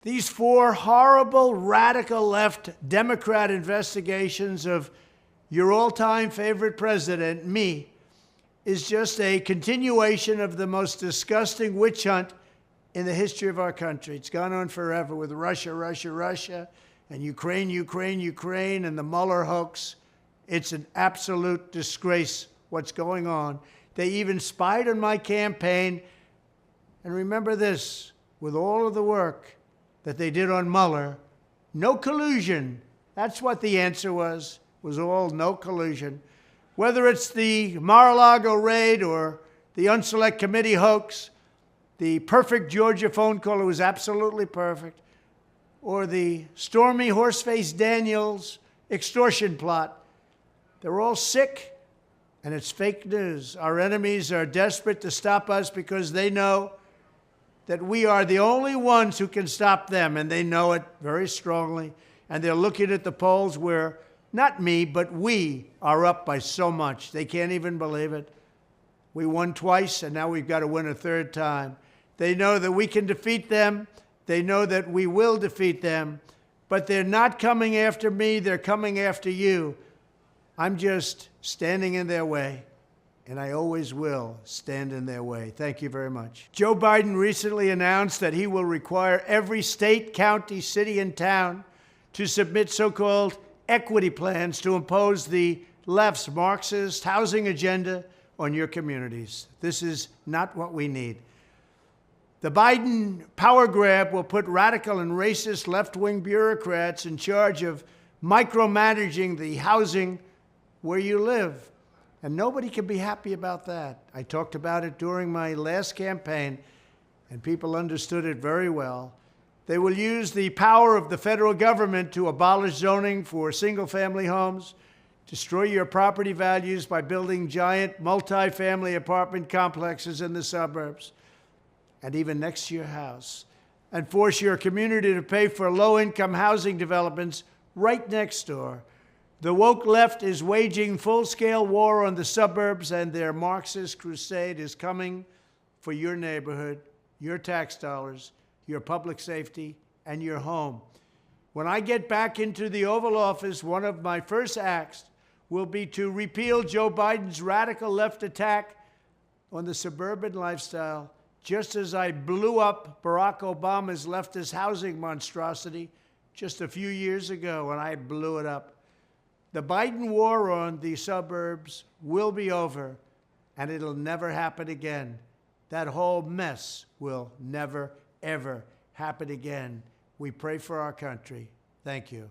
These four horrible, radical left Democrat investigations of your all-time favorite president, me, is just a continuation of the most disgusting witch hunt in the history of our country. It's gone on forever with Russia, Russia, Russia, and Ukraine, Ukraine, Ukraine, and the Mueller hoax. It's an absolute disgrace what's going on. They even spied on my campaign. And remember this, with all of the work that they did on Mueller, no collusion. That's what the answer was all no collusion. Whether it's the Mar-a-Lago raid or the Unselect Committee hoax, the perfect Georgia phone call, it was absolutely perfect, or the Stormy Horseface Daniels extortion plot, they're all sick, and it's fake news. Our enemies are desperate to stop us because they know that we are the only ones who can stop them, and they know it very strongly. And they're looking at the polls where, not me, but we are up by so much. They can't even believe it. We won twice, and now we've got to win a third time. They know that we can defeat them. They know that we will defeat them. But they're not coming after me. They're coming after you. I'm just standing in their way. And I always will stand in their way. Thank you very much. Joe Biden recently announced that he will require every state, county, city, and town to submit so-called equity plans to impose the left's Marxist housing agenda on your communities. This is not what we need. The Biden power grab will put radical and racist left-wing bureaucrats in charge of micromanaging the housing where you live. And nobody can be happy about that. I talked about it during my last campaign, and people understood it very well. They will use the power of the federal government to abolish zoning for single-family homes, destroy your property values by building giant multi-family apartment complexes in the suburbs, and even next to your house, and force your community to pay for low-income housing developments right next door. The woke left is waging full-scale war on the suburbs, and their Marxist crusade is coming for your neighborhood, your tax dollars, your public safety, and your home. When I get back into the Oval Office, one of my first acts will be to repeal Joe Biden's radical left attack on the suburban lifestyle, just as I blew up Barack Obama's leftist housing monstrosity just a few years ago, and I blew it up. The Biden war on the suburbs will be over, and it'll never happen again. That whole mess will never, ever happen again. We pray for our country. Thank you.